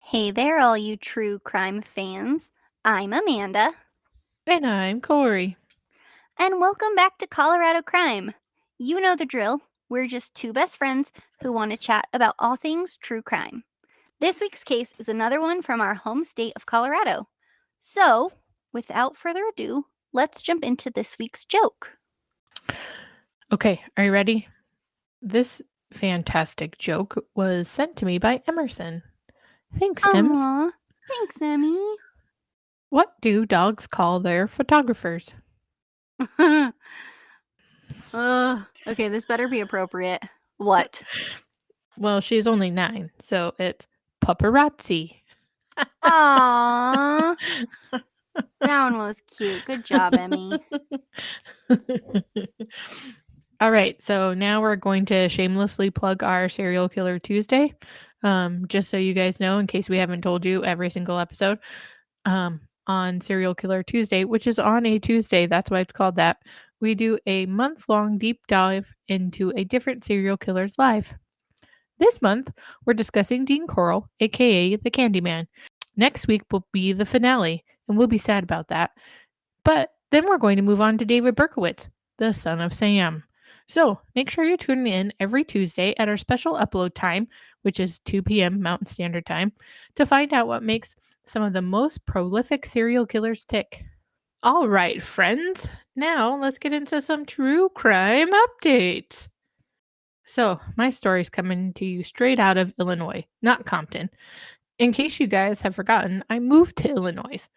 Hey there, all you true crime fans. I'm Amanda, And I'm Corey. and welcome back to Colorado Crime. You know the drill. We're just two best friends who want to chat about all things true crime. This week's case is another one from our home state of Colorado. So, without further ado, let's jump into this week's joke. Okay, are you ready? This fantastic joke was sent to me by Emerson. Thanks, Ems. Aw, thanks, Emmy. What do dogs call their photographers? Okay, this better be appropriate. What? Well, she's only 9, so it's paparazzi. Aww. That one was cute. Good job, Emmy. All right, so now we're going to shamelessly plug our Serial Killer Tuesday. Just so you guys know, in case we haven't told you every single episode, on Serial Killer Tuesday, which is on a Tuesday, that's why it's called that, we do a month-long deep dive into a different serial killer's life. This month, we're discussing Dean Coral, aka the Candyman. Next week will be the finale, and we'll be sad about that. But then we're going to move on to David Berkowitz, the son of Sam. So make sure you're tuning in every Tuesday at our special upload time, which is 2 p.m. Mountain Standard Time, to find out what makes some of the most prolific serial killers tick. All right, friends, now let's get into some true crime updates. So, my story's coming to you straight out of Illinois, not Compton. In case you guys have forgotten, I moved to Illinois.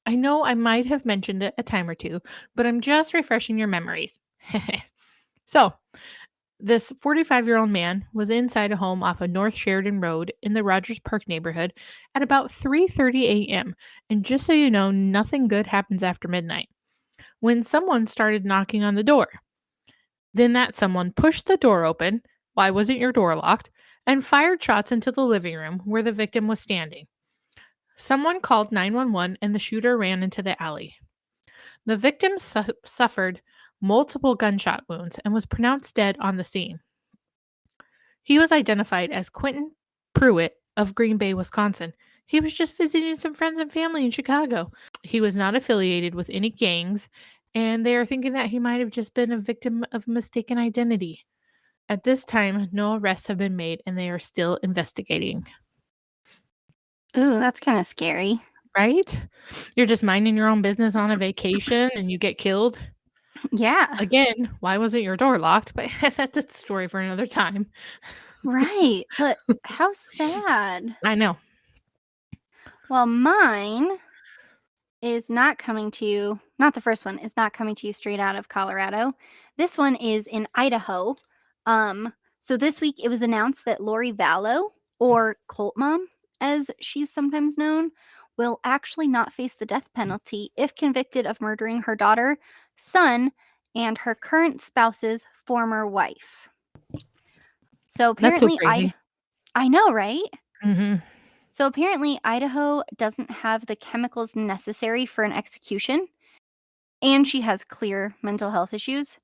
I know I might have mentioned it a time or two, but I'm just refreshing your memories. So, this 45-year-old man was inside a home off of North Sheridan Road in the Rogers Park neighborhood at about 3:30 a.m. And just so you know, nothing good happens after midnight. When someone started knocking on the door, then that someone pushed the door open, why wasn't your door locked, and fired shots into the living room where the victim was standing. Someone called 911 and the shooter ran into the alley. The victim suffered multiple gunshot wounds and was pronounced dead on the scene. He was identified as Quentin Pruitt of Green Bay, Wisconsin. He was just visiting some friends and family in Chicago. He was not affiliated with any gangs, and they are thinking that he might have just been a victim of mistaken identity. At this time, no arrests have been made, and they are still investigating. Ooh, that's kind of scary. Right? You're just minding your own business on a vacation and you get killed. Yeah. Again, why wasn't your door locked? But that's a story for another time. Right. But how sad. I know. Well, mine is not coming to you, not the first one, is not coming to you straight out of Colorado. This one is in Idaho. So this week it was announced that Lori Vallow, or Colt Mom, as she's sometimes known, will actually not face the death penalty if convicted of murdering her daughter, son, and her current spouse's former wife. So That's so apparently, crazy. I know, right? Hmm. So apparently, Idaho doesn't have the chemicals necessary for an execution, and she has clear mental health issues.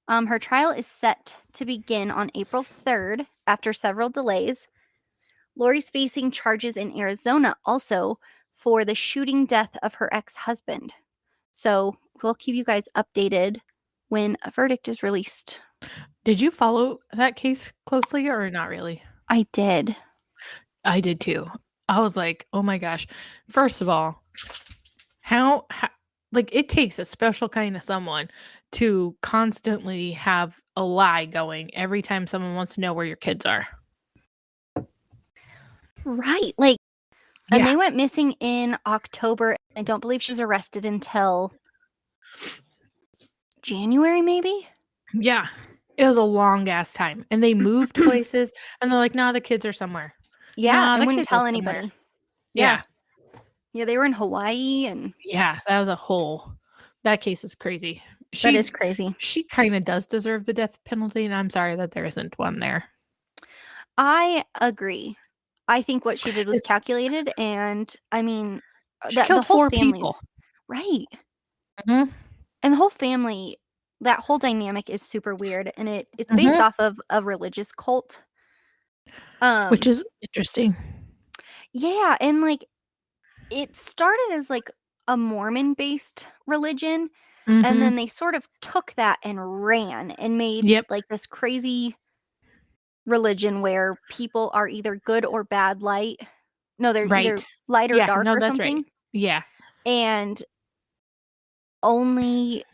Her trial is set to begin on April 3rd after several delays. Lori's facing charges in Arizona also for the shooting death of her ex-husband. So we'll keep you guys updated when a verdict is released. Did you follow that case closely or not really? I did. I did too. I was like, oh my gosh. First of all, how like it takes a special kind of someone to constantly have a lie going every time someone wants to know where your kids are. Right. Like, and Yeah. they went missing in October. I don't believe she was arrested until January, maybe? Yeah. It was a long ass time. And they moved places and they're like, nah, the kids are somewhere. Yeah, Nah, and the wouldn't kids are tell somewhere. anybody. Yeah. Yeah. Yeah, they were in Hawaii, and Yeah. That was a whole that case is crazy. that is She crazy. she kind of does deserve the death penalty, and I'm sorry that there isn't one there. I agree. I think what she did was calculated, and I mean, She that the killed whole 4 family, people. right? Mhm. And the whole family, that whole dynamic is super weird, and it's based Mhm. off of a religious cult. Which Um, is interesting. Yeah, and, like, it started as, like, a Mormon-based religion, and Mhm. then they sort of took that and ran and made, Yep. like, this crazy religion where people are either good or bad light. No, they're either Right. light or Yeah, dark no, or that's right. something, Yeah. and only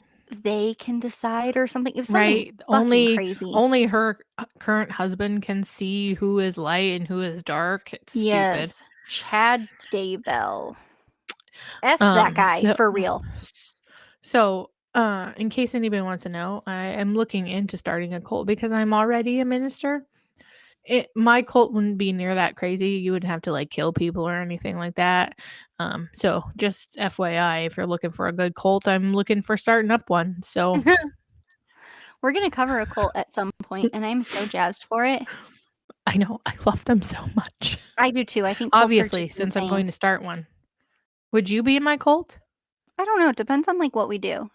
they can decide or something. It was something Right. fucking Only crazy. only her current husband can see who is light and who is dark. It's stupid. Yes. Chad Daybell. F that guy, So for real. in case anybody wants to know, I am looking into starting a cult because I'm already a minister. My cult wouldn't be near that crazy. You wouldn't have to like kill people or anything like that. So just FYI, if you're looking for a good cult, I'm looking for starting up one. So We're gonna cover a cult at some point, and I'm so jazzed for it. I know I love them so much. I do too. I think cults are Obviously, just since I'm going insane. to start one. Would you be in my cult? I don't know, it depends on, like, what we do.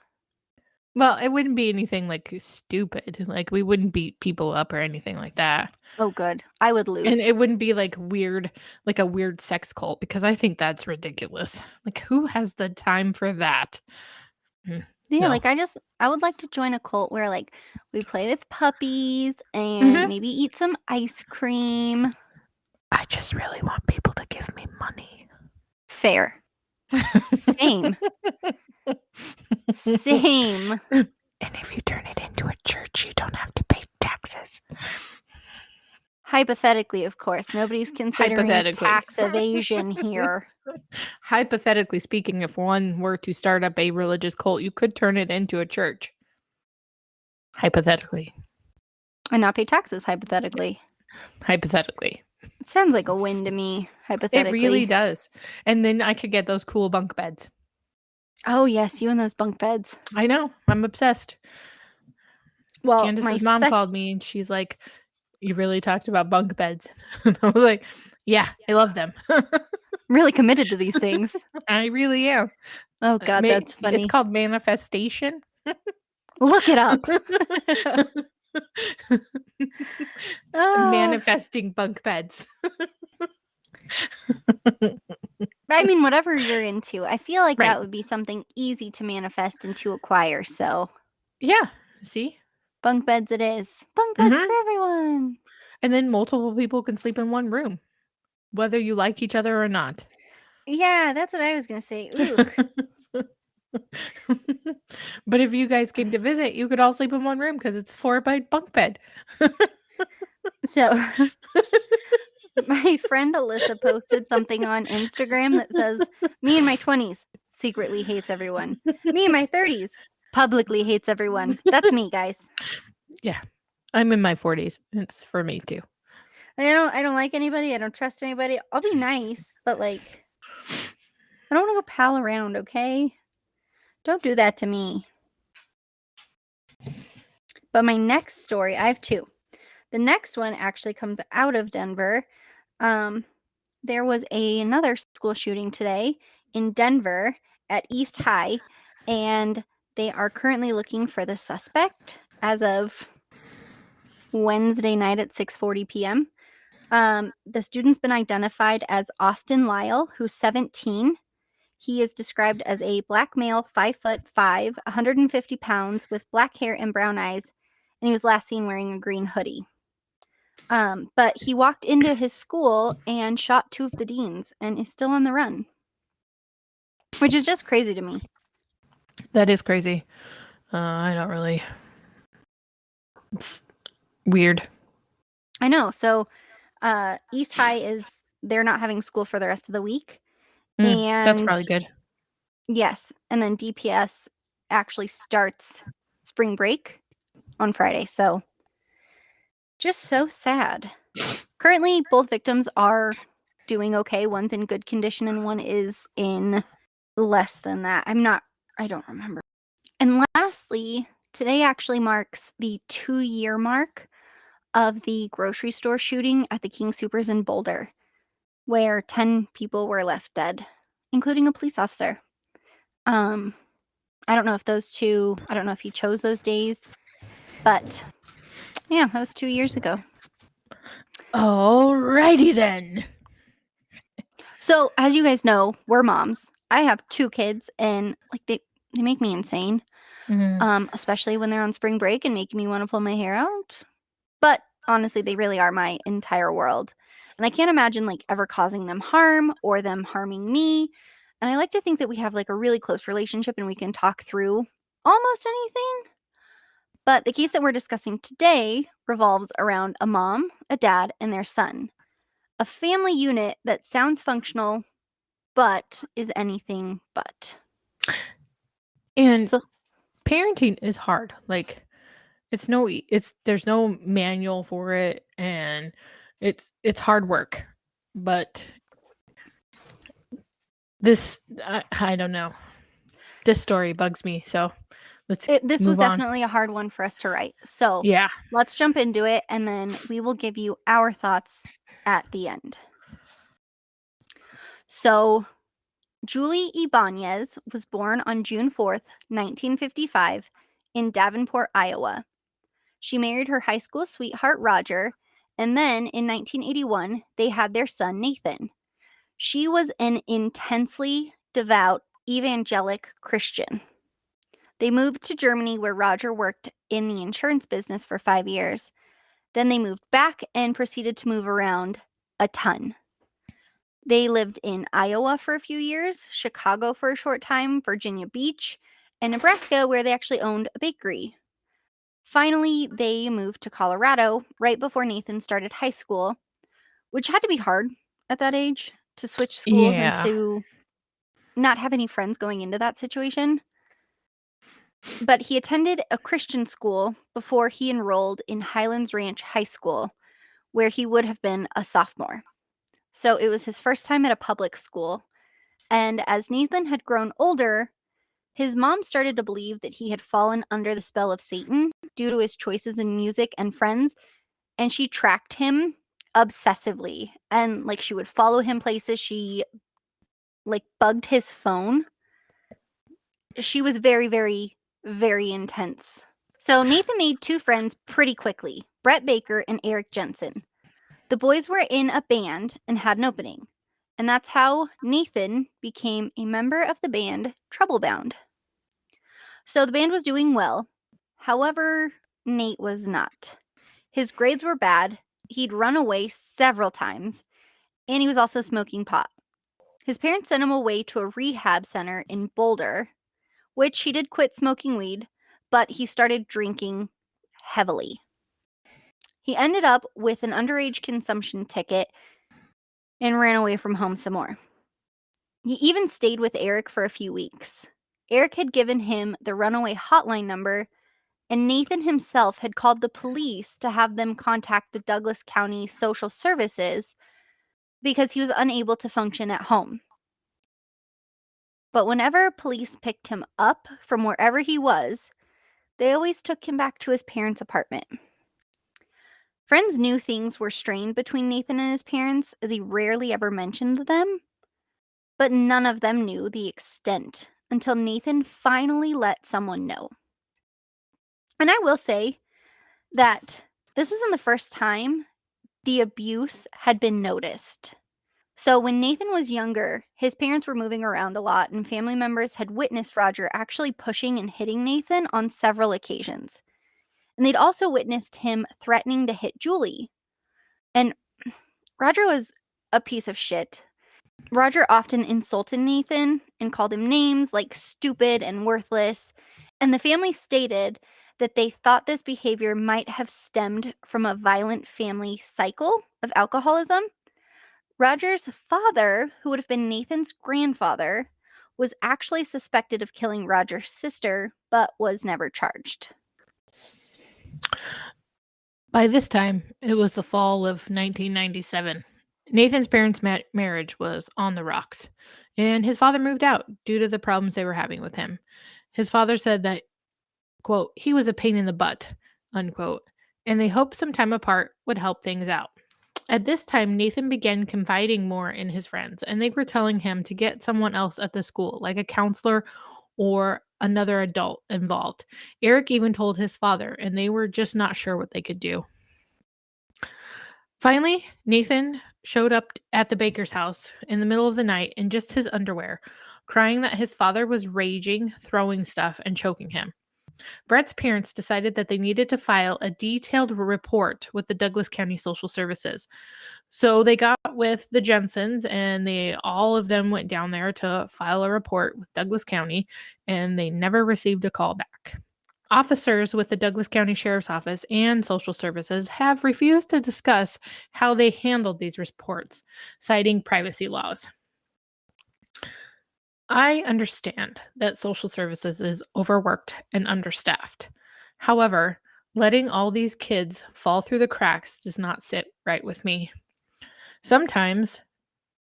Well, it wouldn't be anything like stupid. Like we wouldn't beat people up or anything like that. Oh, good. I would And lose. it wouldn't be like weird, like a weird sex cult because I think that's ridiculous. Like who has the time for that? Mm, Yeah, no. like, I would like to join a cult where, like, we play with puppies and Mhm. maybe eat some ice cream. I just really want people to give me money. Fair. Same. Same. And if you turn it into a church, you don't have to pay taxes. Hypothetically, of course, nobody's considering Hypothetically. tax evasion here. Hypothetically speaking, if one were to start up a religious cult, you could turn it into a church. Hypothetically. And not pay taxes, hypothetically. Hypothetically. It sounds like a win to me, It really hypothetically. does. And then I could get those cool bunk beds. Oh, yes, you and those bunk beds. I know. I'm obsessed. Well, my Candace's mom sec called me and she's like, "You really talked about bunk beds." And I was like, "Yeah, I love them." really committed to these things. I really am. Oh god, that's It's funny. called manifestation. Look it up. Ah, Manifesting bunk beds. I mean, whatever you're into, I feel like Right. that would be something easy to manifest and to acquire, so Yeah. See? bunk beds it is. Bunk beds for Mhm. everyone. And then multiple people can sleep in one room, whether you like each other or not. Yeah, that's what I was gonna say. Ooh. But if you guys came to visit, you could all sleep in one room because it's 4 by bunk bed. So, my friend Alyssa posted something on Instagram that says, "Me in my 20s secretly hates everyone. Me in my 30s publicly hates everyone." That's me, guys. Yeah. I'm in my 40s. It's for me too. I don't like anybody, I don't trust anybody. I'll be nice, but, like, I don't wanna go pal around, okay? Don't do that to me. But my next story, I have 2. The next one actually comes out of Denver. Um, there was another school shooting today in Denver at East High, and they are currently looking for the suspect as of Wednesday night at 6:40 PM. The student's been identified as Austin Lyle, who's 17. He is described as a black male, 5'5", 150 pounds, with black hair and brown eyes, and he was last seen wearing a green hoodie. But he walked into his school and shot 2 of the deans and is still on the run, which is just crazy to me. That is crazy. I don't really. It's weird. I know. So, East High is they're not having school for the rest of the week, That's and probably good. yes, and then DPS actually starts spring break on Friday. So, just so sad. Currently, both victims are doing okay. One's in good condition and one is in less than that. I don't remember. And lastly, today actually marks the 2-year mark of the grocery store shooting at the King Soopers in Boulder, where 10 people were left dead, including a police officer. Um, I don't know if I don't know if he chose those days, but yeah, that was 2 years ago. Alrighty then. So, as you guys know, we're moms. I have 2 kids, and, like, they make me insane, Mhm. especially when they're on spring break and making me wanna pull my hair out. But, honestly, they really are my entire world, and I can't imagine, like, ever causing them harm or them harming me, and I like to think that we have, like, a really close relationship and we can talk through almost anything. But the case that we're discussing today revolves around a mom, a dad, and their son. A family unit that sounds functional, but is anything but. And So parenting is hard. Like it's there's no manual for it, and it's hard work. But I don't know. This story bugs me, so let's this was move on. definitely a hard one for us to write. So Yeah. let's jump into it and then we will give you our thoughts at the end. So Julie Ybanez was born on June 4th, 1955, in Davenport, Iowa. She married her high school sweetheart, Roger, and then in 1981, they had their son, Nathan. She was an intensely devout evangelic Christian. They moved to Germany where Roger worked in the insurance business for 5 years. Then they moved back and proceeded to move around a ton. They lived in Iowa for a few years, Chicago for a short time, Virginia Beach, and Nebraska, where they actually owned a bakery. Finally, they moved to Colorado right before Nathan started high school, which had to be hard at that age to switch schools and Yeah. to not have any friends going into that situation. But he attended a Christian school before he enrolled in Highlands Ranch High School, where he would have been a sophomore. So it was his first time at a public school. And as Nathan had grown older, his mom started to believe that he had fallen under the spell of Satan due to his choices in music and friends, and she tracked him obsessively. And like she would follow him places, she like bugged his phone. She was very, very, very intense. So Nathan made 2 friends pretty quickly, Brett Baker and Eric Jensen. The boys were in a band and had an opening. And that's how Nathan became a member of the band Troublebound. So the band was doing well. However, Nate was not. His grades were bad. He'd run away several times, and he was also smoking pot. His parents sent him away to a rehab center in Boulder, which he did quit smoking weed, but he started drinking heavily. He ended up with an underage consumption ticket and ran away from home some more. He even stayed with Eric for a few weeks. Eric had given him the runaway hotline number, and Nathan himself had called the police to have them contact the Douglas County Social Services because he was unable to function at home. But whenever police picked him up from wherever he was, they always took him back to his parents' apartment. Friends knew things were strained between Nathan and his parents, as he rarely ever mentioned them, but none of them knew the extent until Nathan finally let someone know. And I will say that this isn't the first time the abuse had been noticed. So, when Nathan was younger, his parents were moving around a lot, and family members had witnessed Roger actually pushing and hitting Nathan on several occasions. And they'd also witnessed him threatening to hit Julie. And Roger was a piece of shit. Roger often insulted Nathan and called him names like stupid and worthless. And the family stated that they thought this behavior might have stemmed from a violent family cycle of alcoholism. Roger's father, who would have been Nathan's grandfather, was actually suspected of killing Roger's sister, but was never charged. By this time, it was the fall of 1997. Nathan's parents' marriage was on the rocks, and his father moved out due to the problems they were having with him. His father said that, quote, he was a pain in the butt, unquote, and they hoped some time apart would help things out. At this time, Nathan began confiding more in his friends, and they were telling him to get someone else at the school, like a counselor or another adult involved. Eric even told his father, and they were just not sure what they could do. Finally, Nathan showed up at the baker's house in the middle of the night in just his underwear, crying that his father was raging, throwing stuff, and choking him. Brett's parents decided that they needed to file a detailed report with the Douglas County Social Services. So they got with the Jensens and all of them went down there to file a report with Douglas County, and they never received a call back. Officers with the Douglas County Sheriff's Office and Social Services have refused to discuss how they handled these reports, citing privacy laws. I understand that social services is overworked and understaffed. However, letting all these kids fall through the cracks does not sit right with me. Sometimes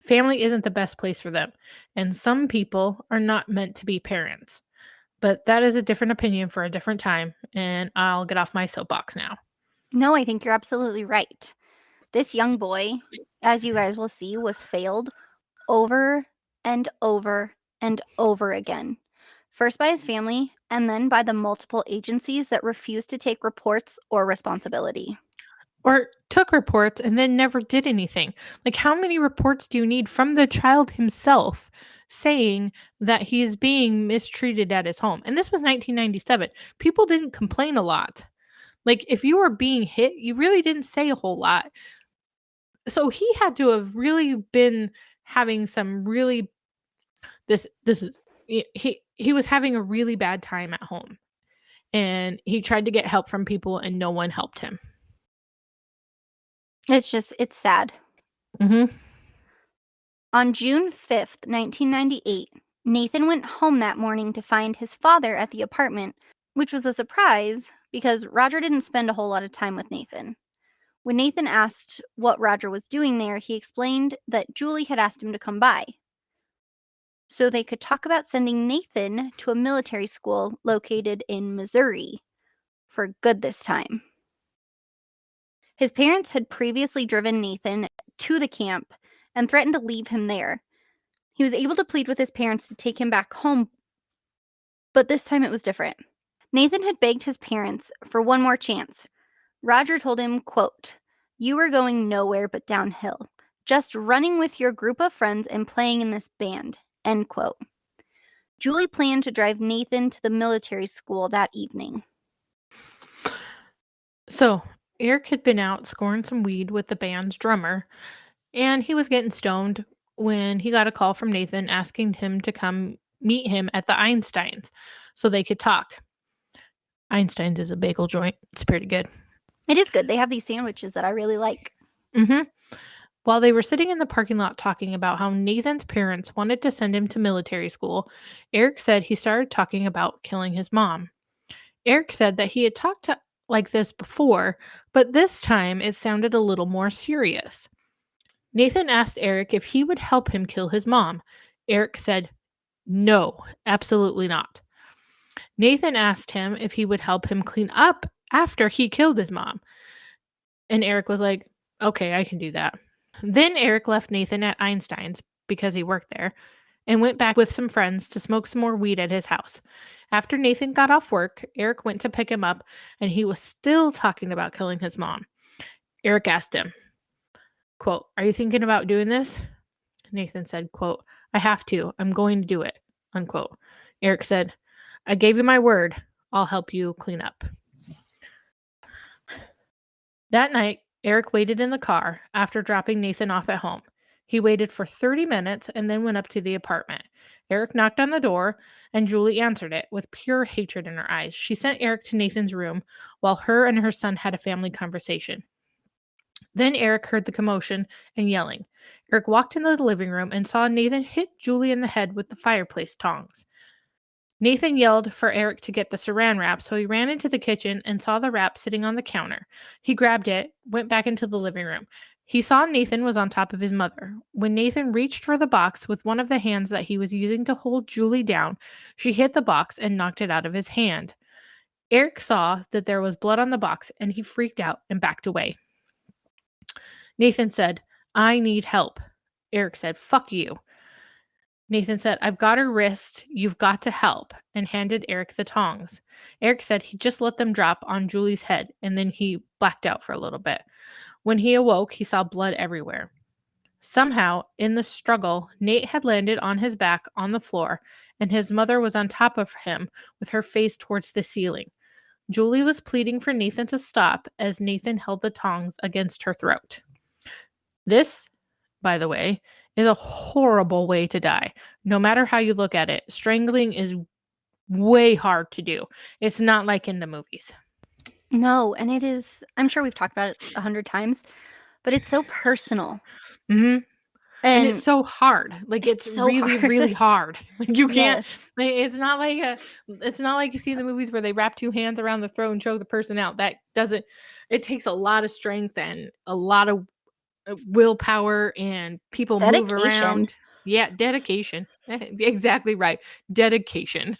family isn't the best place for them, and some people are not meant to be parents. But that is a different opinion for a different time, and I'll get off my soapbox now. No, I think you're absolutely right. This young boy, as you guys will see, was failed over and over and over again. First by his family, and then by the multiple agencies that refused to take reports or responsibility. Or took reports and then never did anything. Like, how many reports do you need from the child himself saying that he is being mistreated at his home? And this was 1997. People didn't complain a lot. Like, if you were being hit, you really didn't say a whole lot. So he had to have really been having some really this is he was having a really bad time at home. And he tried to get help from people and no one helped him. It's sad. Mhm. On June 5th, 1998, Nathan went home that morning to find his father at the apartment, which was a surprise because Roger didn't spend a whole lot of time with Nathan. When Nathan asked what Roger was doing there, he explained that Julie had asked him to come by so they could talk about sending Nathan to a military school located in Missouri for good this time. His parents had previously driven Nathan to the camp and threatened to leave him there. He was able to plead with his parents to take him back home, but this time it was different. Nathan had begged his parents for one more chance. Roger told him, quote, "You are going nowhere but downhill, just running with your group of friends and playing in this band," end quote. Julie planned to drive Nathan to the military school that evening. So, Eric had been out scoring some weed with the band's drummer, and he was getting stoned when he got a call from Nathan asking him to come meet him at the Einsteins so they could talk. Einstein's is a bagel joint. It's pretty good. It is good. They have these sandwiches that I really like. Mhm. While they were sitting in the parking lot talking about how Nathan's parents wanted to send him to military school, Eric said he started talking about killing his mom. Eric said that he had talked like this before, but this time it sounded a little more serious. Nathan asked Eric if he would help him kill his mom. Eric said, "No, absolutely not." Nathan asked him if he would help him clean up after he killed his mom. And Eric was like, "Okay, I can do that." Then Eric left Nathan at Einstein's because he worked there and went back with some friends to smoke some more weed at his house. After Nathan got off work, Eric went to pick him up and he was still talking about killing his mom. Eric asked him, quote, "Are you thinking about doing this?" Nathan said, quote, "I have to. I'm going to do it," unquote. Eric said, "I gave you my word. I'll help you clean up." That night, Eric waited in the car after dropping Nathan off at home. He waited for 30 minutes and then went up to the apartment. Eric knocked on the door, and Julie answered it with pure hatred in her eyes. She sent Eric to Nathan's room while her and her son had a family conversation. Then Eric heard the commotion and yelling. Eric walked into the living room and saw Nathan hit Julie in the head with the fireplace tongs. Nathan yelled for Eric to get the saran wrap, so he ran into the kitchen and saw the wrap sitting on the counter. He grabbed it, went back into the living room. He saw Nathan was on top of his mother. When Nathan reached for the box with one of the hands that he was using to hold Julie down, she hit the box and knocked it out of his hand. Eric saw that there was blood on the box and he freaked out and backed away. Nathan said, "I need help." Eric said, "Fuck you." Nathan said, "I've got her wrist. You've got to help," and handed Eric the tongs. Eric said he just let them drop on Julie's head, and then he blacked out for a little bit. When he awoke, he saw blood everywhere. Somehow, in the struggle, Nate had landed on his back on the floor, and his mother was on top of him with her face towards the ceiling. Julie was pleading for Nathan to stop as Nathan held the tongs against her throat. This, by the way, is a horrible way to die. No matter how you look at it, strangling is way hard to do. It's not like in the movies. No, and it is, I'm sure we've talked about it 100 times, but it's so personal. Mm-hmm. And it's And so hard. Like it's it's so really, hard. really hard. Like you can't. Yes. Like, it's not like you see in the movies where they wrap two hands around the throat and choke the person out. That doesn't. It takes a lot of strength and a lot of willpower, and people move Dedication. around. Yeah, dedication. Exactly right. Dedication.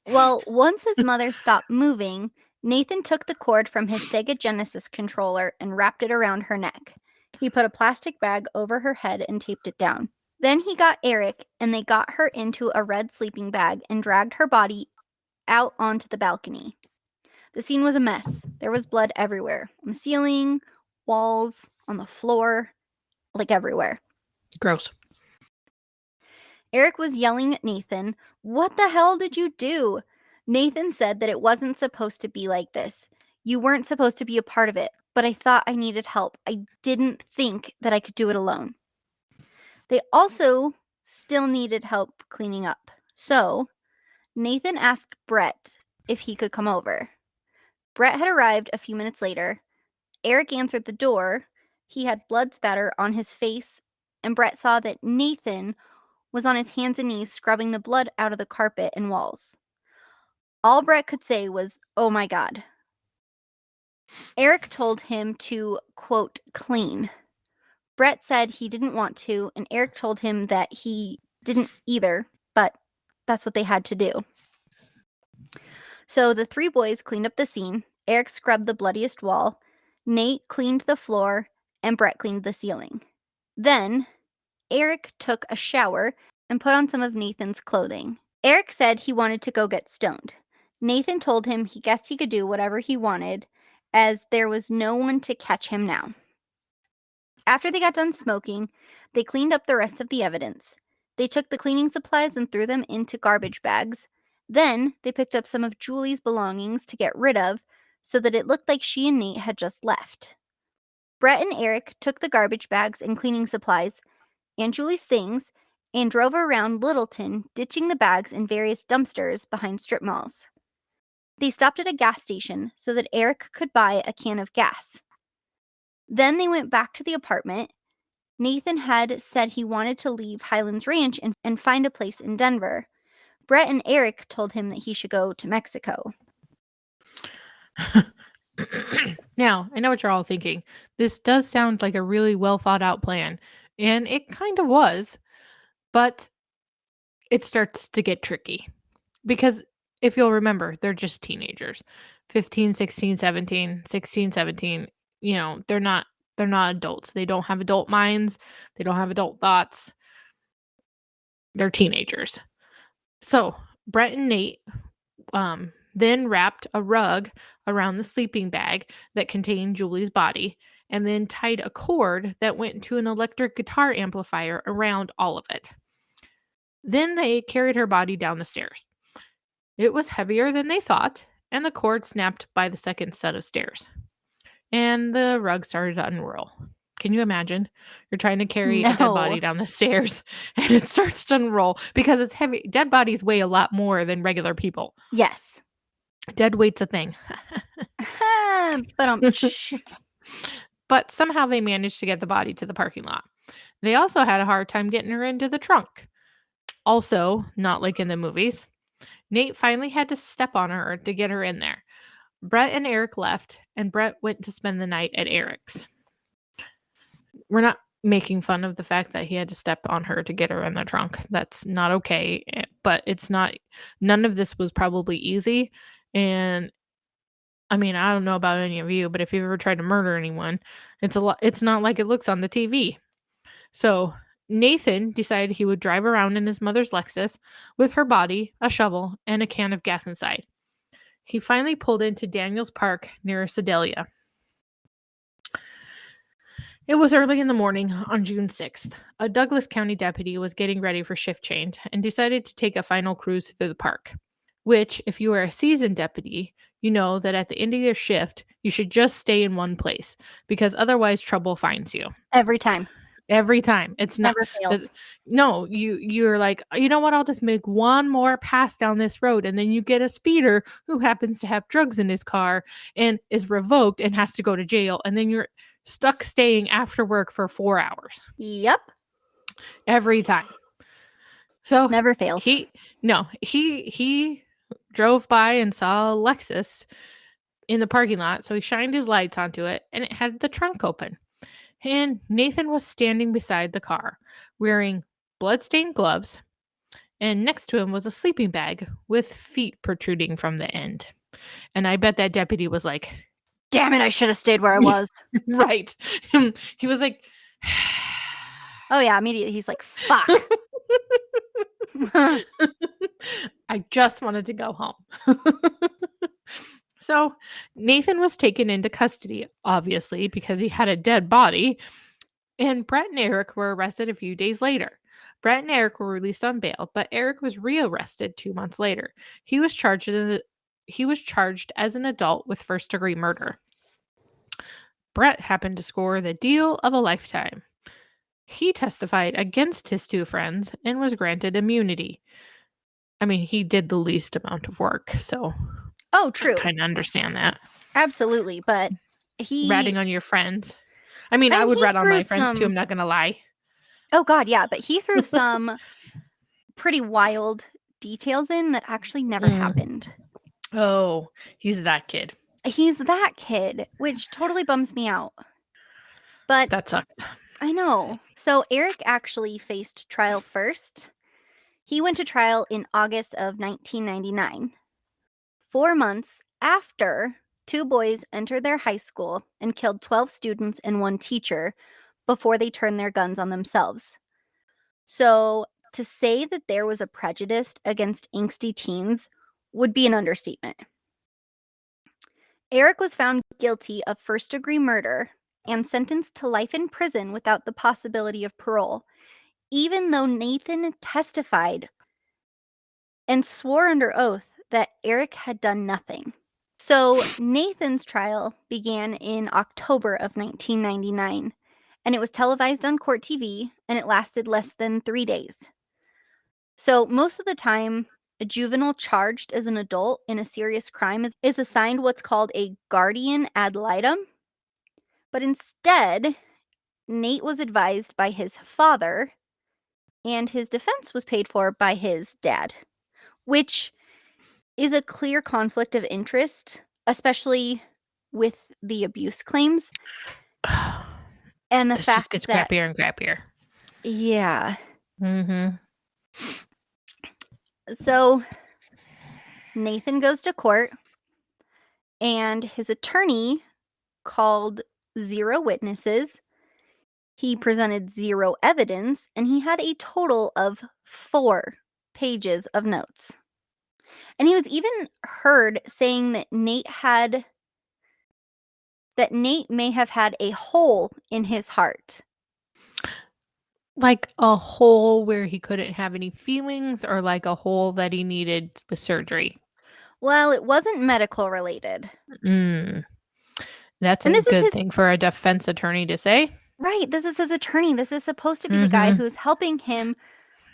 Well, once his mother stopped moving, Nathan took the cord from his Sega Genesis controller and wrapped it around her neck. He put a plastic bag over her head and taped it down. Then he got Eric and they got her into a red sleeping bag and dragged her body out onto the balcony. The scene was a mess. There was blood everywhere, on the ceiling, walls, on the floor, like everywhere. Gross. Eric was yelling at Nathan, "What the hell did you do?" Nathan said that it wasn't supposed to be like this. You weren't supposed to be a part of it, but I thought I needed help. I didn't think that I could do it alone. They also still needed help cleaning up. So Nathan asked Brett if he could come over. Brett had arrived a few minutes later. Eric answered the door. He had blood spatter on his face, and Brett saw that Nathan was on his hands and knees scrubbing the blood out of the carpet and walls. All Brett could say was, "Oh my God." Eric told him to, quote, clean. Brett said he didn't want to, and Eric told him that he didn't either, but that's what they had to do. So the three boys cleaned up the scene. Eric scrubbed the bloodiest wall. Nate cleaned the floor, and Brett cleaned the ceiling. Then Eric took a shower and put on some of Nathan's clothing. Eric said he wanted to go get stoned. Nathan told him he guessed he could do whatever he wanted, as there was no one to catch him now. After they got done smoking, they cleaned up the rest of the evidence. They took the cleaning supplies and threw them into garbage bags. Then they picked up some of Julie's belongings to get rid of so that it looked like she and Nate had just left. Brett and Eric took the garbage bags and cleaning supplies and Julie's things and drove around Littleton, ditching the bags in various dumpsters behind strip malls. They stopped at a gas station so that Eric could buy a can of gas. Then they went back to the apartment. Nathan had said he wanted to leave Highlands Ranch and find a place in Denver. Brett and Eric told him that he should go to Mexico. Now, I know what you're all thinking. This does sound like a really well thought out plan, and it kind of was, but it starts to get tricky. Because if you'll remember, they're just teenagers. 15, 16, 17, 16, 17, they're not adults. They don't have adult minds, they don't have adult thoughts. They're teenagers. So, Brett and Nate then wrapped a rug around the sleeping bag that contained Julie's body and then tied a cord that went to an electric guitar amplifier around all of it. Then they carried her body down the stairs. It was heavier than they thought, and the cord snapped by the second set of stairs. And the rug started to unroll. Can you imagine? You're trying to carry a dead body No. down the stairs and it starts to unroll because it's heavy. Dead bodies weigh a lot more than regular people. Yes. Dead weight's a thing. But But somehow they managed to get the body to the parking lot. They also had a hard time getting her into the trunk. Also, not like in the movies, Nate finally had to step on her to get her in there. Brett and Eric left, and Brett went to spend the night at Eric's. We're not making fun of the fact that he had to step on her to get her in the trunk. That's not okay, but none of this was probably easy. And I mean, I don't know about any of you, but if you've ever tried to murder anyone, it's not like it looks on the TV. So Nathan decided he would drive around in his mother's Lexus with her body, a shovel, and a can of gas inside. He finally pulled into Daniels Park near Sedalia. It was early in the morning on June 6th. A Douglas County deputy was getting ready for shift change and decided to take a final cruise through the park. Which, if you are a seasoned deputy, you know that at the end of your shift, you should just stay in one place because otherwise trouble finds you. Every time. Every time. It's not Never fails. no, you're like, you know what, I'll just make one more pass down this road, and then you get a speeder who happens to have drugs in his car and is revoked and has to go to jail, and then you're stuck staying after work for 4 hours. Yep. Every time. So Never fails. he drove by and saw a Lexus in the parking lot, so he shined his lights onto it and it had the trunk open. And Nathan was standing beside the car, wearing bloodstained gloves, and next to him was a sleeping bag with feet protruding from the end. And I bet that deputy was like, Damn it, I should have stayed where I was. right. He was like, Oh, yeah, immediately. He's like, fuck. I just wanted to go home. So Nathan was taken into custody, obviously, because he had a dead body. And Brett and Eric were arrested a few days later. Brett and Eric were released on bail, but Eric was rearrested 2 months later. He was charged as an adult with first-degree murder. Brett happened to score the deal of a lifetime. He testified against his two friends and was granted immunity. I mean, he did the least amount of work, so Oh, true. I kind of understand that. Absolutely, but he... Ratting on your friends. I mean, I would rat on my friends too, I'm not going to lie. Oh, God, yeah, but he threw some pretty wild details in that actually never happened. Oh, he's that kid. He's that kid, which totally bums me out. But that sucks. I know. So Eric actually faced trial first. He went to trial in August of 1999, 4 months after two boys entered their high school and killed 12 students and one teacher before they turned their guns on themselves. So to say that there was a prejudice against angsty teens would be an understatement. Eric was found guilty of first-degree murder and sentenced to life in prison without the possibility of parole, even though Nathan testified and swore under oath that Eric had done nothing. So Nathan's trial began in October of 1999, and it was televised on court TV, and it lasted less than 3 days. So most of the time, a juvenile charged as an adult in a serious crime is assigned what's called a guardian ad litem. But instead, Nate was advised by his father, and his defense was paid for by his dad, which is a clear conflict of interest, especially with the abuse claims. And the This fact just gets that... crappier and crappier. Yeah. Mm-hmm. So Nathan goes to court, and his attorney called 0 witnesses. He presented 0 evidence, and he had a total of 4 pages of notes. And he was even heard saying that Nate may have had a hole in his heart. Like a hole where he couldn't have any feelings, or like a hole that he needed with surgery? Well, it wasn't medical related. That's a good thing for a defense attorney to say. Right, this is his attorney. This is supposed to be the guy who's helping him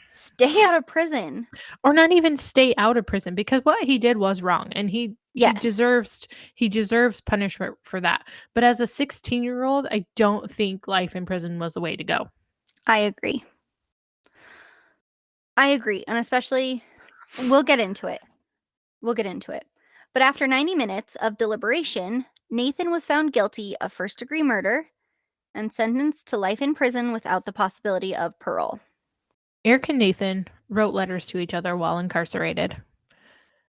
stay out of prison. Or not even stay out of prison, because what he did was wrong, and he deserves punishment for that. But as a 16-year-old, I don't think life in prison was the way to go. I agree. And especially, we'll get into it. But after 90 minutes of deliberation, Nathan was found guilty of first-degree murder and sentenced to life in prison without the possibility of parole. Eric and Nathan wrote letters to each other while incarcerated.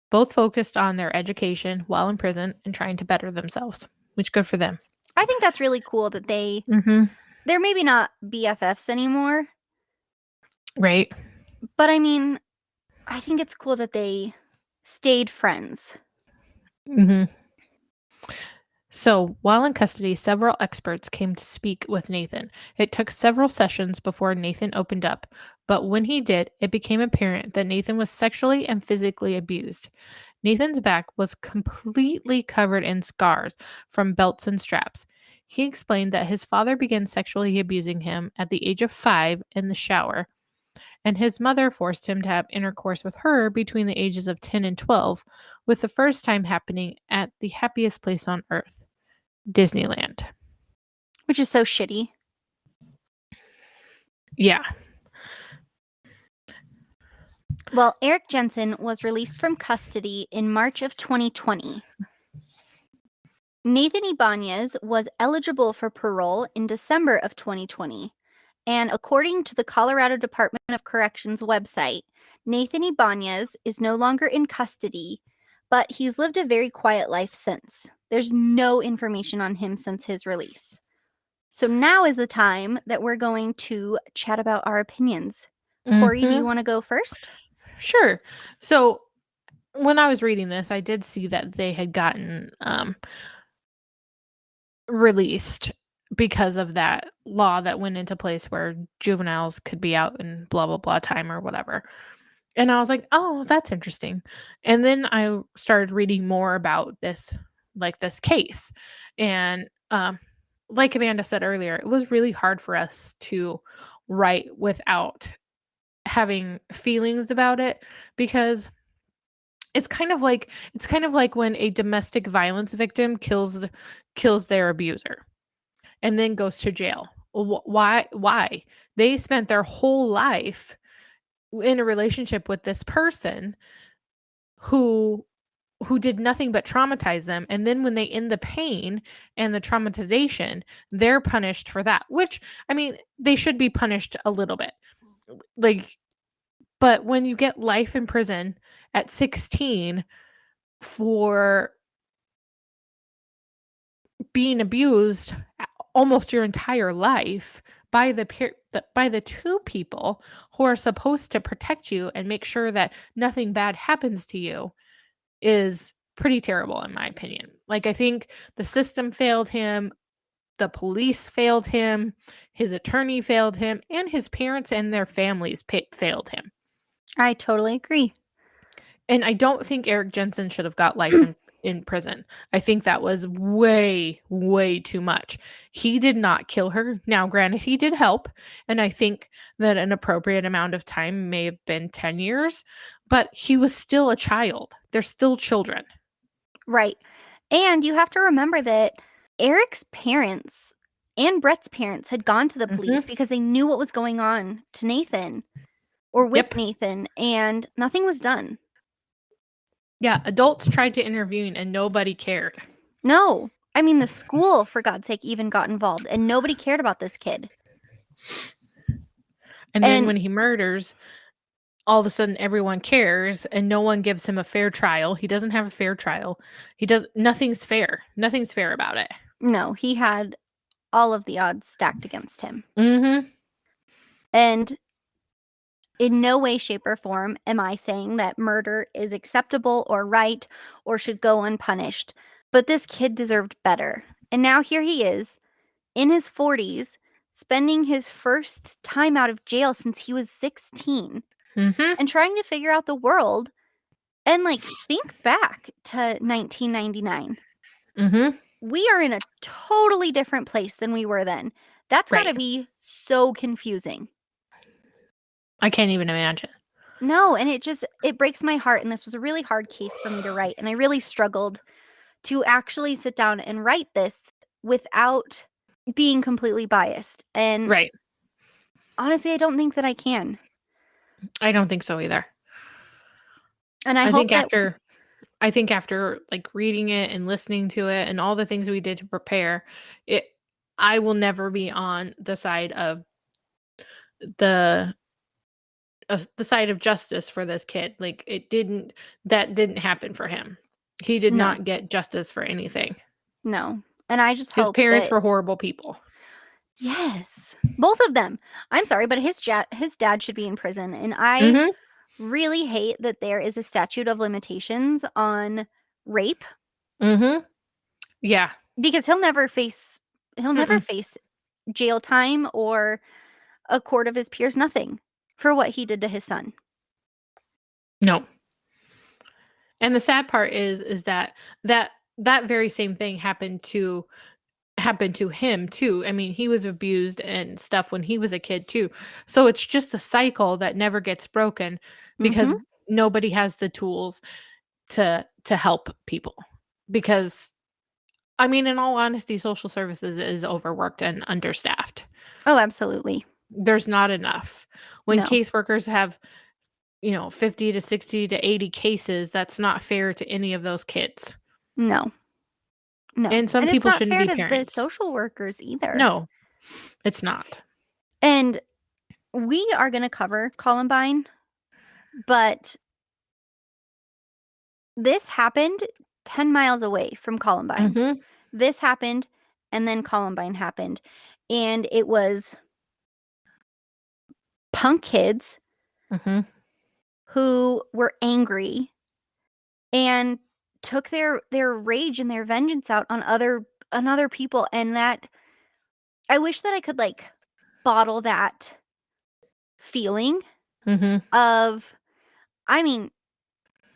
Both focused on their education while in prison and trying to better themselves, which good for them. I think that's really cool that they're maybe not BFFs anymore. Right. But I mean, I think it's cool that they stayed friends. So, while in custody, several experts came to speak with Nathan. It took several sessions before Nathan opened up, but when he did, it became apparent that Nathan was sexually and physically abused. Nathan's back was completely covered in scars from belts and straps. He explained that his father began sexually abusing him at the age of 5 in the shower, and his mother forced him to have intercourse with her between the ages of 10 and 12, with the first time happening at the happiest place on earth, Disneyland. Which is so shitty. Yeah. Well, Eric Jensen was released from custody in March of 2020. Nathan Ybanez was eligible for parole in December of 2020. And according to the Colorado Department of Corrections website, Nathan Ybanez is no longer in custody, but he's lived a very quiet life since. There's no information on him since his release. So now is the time that we're going to chat about our opinions. Corey, do you want to go first? Sure. So when I was reading this, I did see that they had gotten released because of that law that went into place where juveniles could be out in blah blah blah time or whatever. And I was like, "Oh, that's interesting." And then I started reading more about this case. And like Amanda said earlier, it was really hard for us to write without having feelings about it, because it's kind of like when a domestic violence victim kills their abuser and then goes to jail. Why? They spent their whole life in a relationship with this person who did nothing but traumatize them, and then when they end the pain and the traumatization, they're punished for that, which, I mean, they should be punished a little bit. Like, but when you get life in prison at 16 for being abused almost your entire life by by the two people who are supposed to protect you and make sure that nothing bad happens to you, is pretty terrible in my opinion. Like, I think the system failed him, the police failed him, his attorney failed him, and his parents and their families failed him. I totally agree. And I don't think Eric Jensen should have got life in prison. I think that was way, way too much. He did not kill her. Now, granted, he did help. And I think that an appropriate amount of time may have been 10 years, but he was still a child. They're still children. Right. And you have to remember that Eric's parents and Brett's parents had gone to the police because they knew what was going on to Nathan or with Yep. Nathan, and nothing was done. Yeah, adults tried to intervene and nobody cared. No. I mean, the school, for God's sake, even got involved, and nobody cared about this kid. And then when he murders, all of a sudden everyone cares and no one gives him a fair trial. He doesn't have a fair trial. Nothing's fair. Nothing's fair about it. No, he had all of the odds stacked against him. Mm-hmm. And in no way, shape, or form am I saying that murder is acceptable or right or should go unpunished. But this kid deserved better. And now here he is, in his 40s, spending his first time out of jail since he was 16 Mm-hmm. and trying to figure out the world. And think back to 1999. Mm-hmm. We are in a totally different place than we were then. That's got to Right. be so confusing. I can't even imagine. No, and it breaks my heart, and this was a really hard case for me to write, and I really struggled to actually sit down and write this without being completely biased. And Right. honestly, I don't think that I can. I don't think so either. And I I hope think that after like reading it and listening to it and all the things we did to prepare it, I will never be on the side of the justice for this kid. Like, that didn't happen for him. He did no, not get justice for anything. no. And I just His hope parents that were horrible people. yes, both of them. I'm sorry, but his dad should be in prison, and I Mhm. really hate that there is a statute of limitations on rape. Mhm. Yeah. Because he'll never face Mm-mm. jail time or a court of his peers, nothing, for what he did to his son. No. And the sad part is that that very same thing happened to him too. I mean, he was abused and stuff when he was a kid too. So it's just a cycle that never gets broken because Mhm. nobody has the tools to help people. Because I mean, in all honesty, social services is overworked and understaffed. Oh, absolutely. There's not enough. When No. caseworkers have, 50 to 60 to 80 cases, that's not fair to any of those kids. No. No. And some And it's people not shouldn't fair be to the parents. social workers either. No, it's not. And we are gonna cover Columbine, but this happened 10 miles away from Columbine. Mhm, This happened, and then Columbine happened, and it was punk kids mhm, who were angry and took their rage and their vengeance out on other people, and that I wish that I could, like, bottle that feeling mhm. of I mean,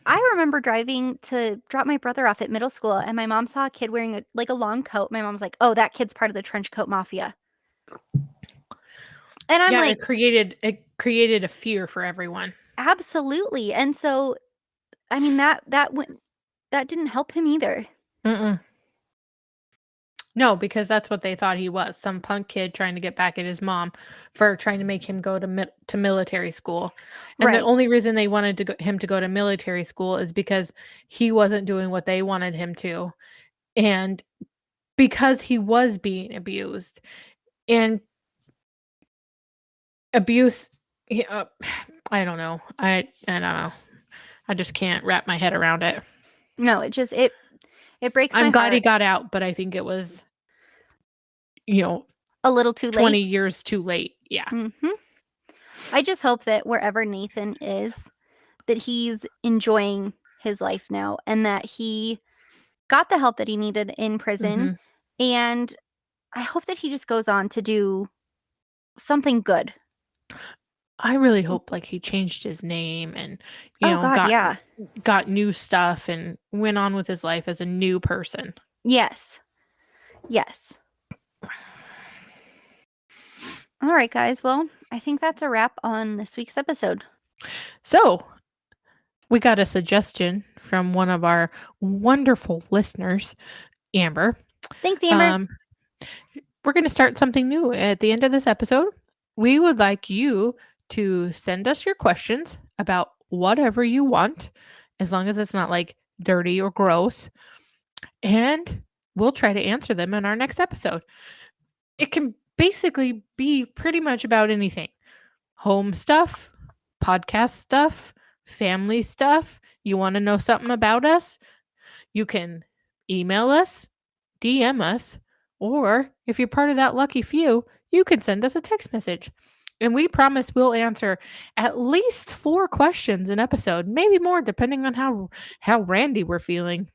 I remember driving to drop my brother off at middle school, and my mom saw a kid wearing a long coat. My mom was like, "Oh, that kid's part of the trench coat mafia." And I'm Yeah, like, it created a fear for everyone. "Absolutely." And so, I mean, that didn't help him either. Mm-mm. No, because that's what they thought he was, some punk kid trying to get back at his mom for trying to make him go to military school, and the Right. only reason they wanted him to go to military school is because he wasn't doing what they wanted him to, and because he was being abused, and abuse he I don't know. I don't know. I just can't wrap my head around it. No, it breaks my I'm glad he heart got out, but I think it was, you know, a little too 20 late. years too late. Yeah. Mhm. I just hope that wherever Nathan is, that he's enjoying his life now and that he got the help that he needed in prison, Mhm. and I hope that he just goes on to do something good. I really hope, like, he changed his name and, Oh god, yeah. got new stuff and went on with his life as a new person. Yes. Yes. Alright, guys, well, I think that's a wrap on this week's episode. So, we got a suggestion from one of our wonderful listeners, Amber. Thanks, Amber. Um, we're gonna start something new at the end of this episode. We would like you to send us your questions about whatever you want, as long as it's not, like, dirty or gross, and we'll try to answer them in our next episode. It can basically be pretty much about anything. Home stuff, podcast stuff, family stuff. You want to know something about us? You can email us, DM us, or if you're part of that lucky few, you can send us a text message. And we promise we'll answer at least 4 questions an episode, maybe more depending on how randy we're feeling.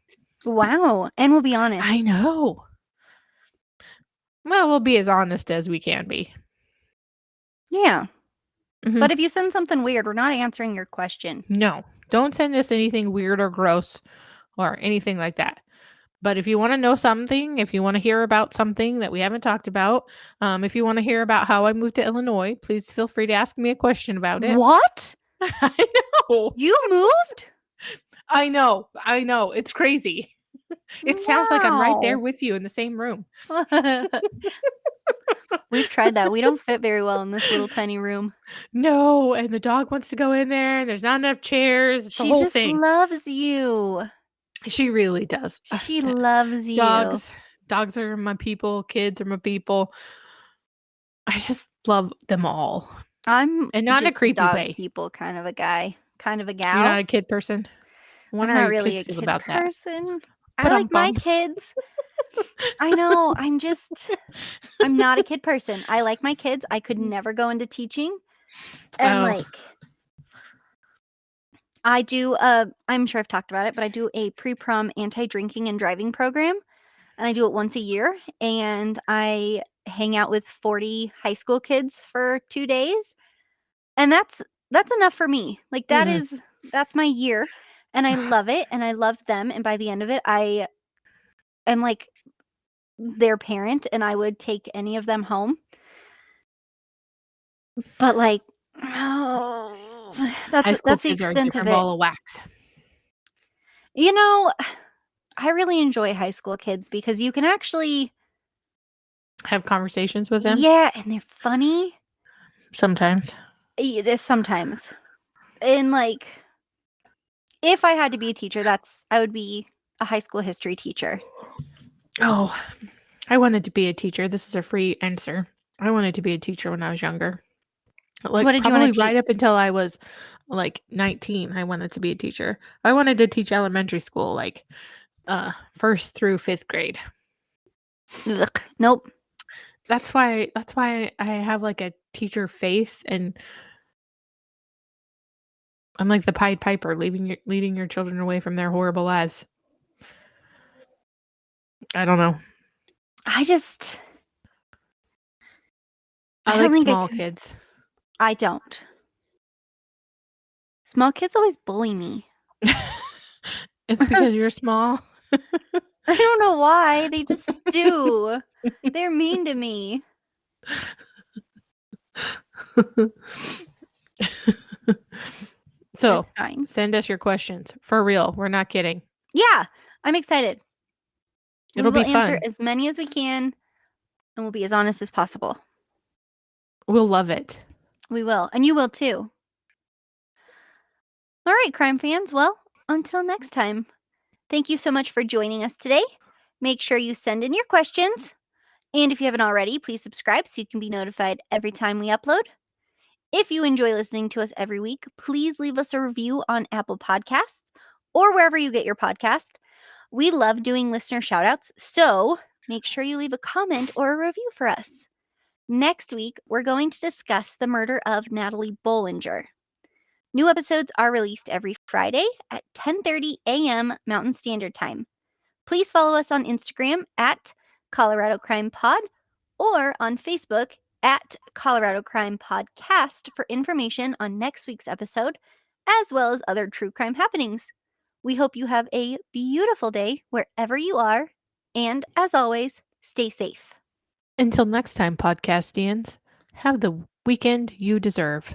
Wow, and we'll be I honest. know. Well, we'll be as honest as we can be. Yeah, Mhm. but if you send something weird, we're not answering your question. No, don't send us anything weird or gross or anything like that. But if you want to know something, if you want to hear about something that we haven't talked about, if you want to hear about how I moved to Illinois, please feel free to ask me a question about it. What? I know. You moved? I know. I know. It's crazy. It sounds like I'm right there Wow. with you in the same room. We've tried that. We don't fit very well in this little tiny room. No, and the dog wants to go in there, and there's not enough chairs. It's a She whole just thing. loves you. She really does. She loves you. Dogs dogs are my people, kids are my people. I just love them all, I'm and not in a just a creepy dog way. people kind of a guy, kind of a You're not gal. a kid person? I I'm wonder how not your really kids a feel kid about that. person. I like my Ba-dum-bum. kids. I know. I'm not a kid person. I like my kids. I could never go into teaching. And Oh, like I'm sure I've talked about it, but I do a pre-prom anti-drinking and driving program. and I do it once a year, and I hang out with 40 high school kids for 2 days, and that's enough for me. Like, Mhm. that's my year, and I love it, and I love them, and by the end of it, I am, like, their parent, and I would take any of them home. But, like, High school that's the kids are a extent of different it. ball of wax. You know, I really enjoy high school kids because you can actually Have conversations with them yeah, and they're funny, sometimes. there's sometimes. And, like, if I had to be a teacher, I would be a high school history teacher. Oh, I wanted to be a teacher. This is a free answer. I wanted to be a teacher when I was younger. What Like, did you wanna probably teach? right up until I was, like, 19, I wanted to be a teacher. I wanted to teach elementary school, like, 1st through 5th grade. Ugh, nope. That's why I have, like, a teacher face, and I'm like the Pied Piper leading your children away from their horrible lives. I don't know. I just I I don't like think I small could. kids. I don't. Small kids always bully me. It's because you're small. I don't know why, they just do. They're mean to me. So, It's fine. send us your questions. For real, we're not kidding. Yeah, I'm excited. We It'll will be answer fun. as many as we can, and we'll be as honest as possible. We'll love it. We will, and you will too. All right, crime fans. Well, until next time, thank you so much for joining us today. Make sure you send in your questions. And if you haven't already, please subscribe so you can be notified every time we upload. If you enjoy listening to us every week, please leave us a review on Apple Podcasts or wherever you get your podcast. We love doing listener shoutouts, so make sure you leave a comment or a review for us. Next week, we're going to discuss the murder of Natalie Bollinger. New episodes are released every Friday at 10:30 a.m. Mountain Standard Time. Please follow us on Instagram at Colorado Crime Pod or on Facebook at Colorado Crime Podcast for information on next week's episode, as well as other true crime happenings. We hope you have a beautiful day wherever you are, and as always, stay safe. Until next time, podcastians, have the weekend you deserve.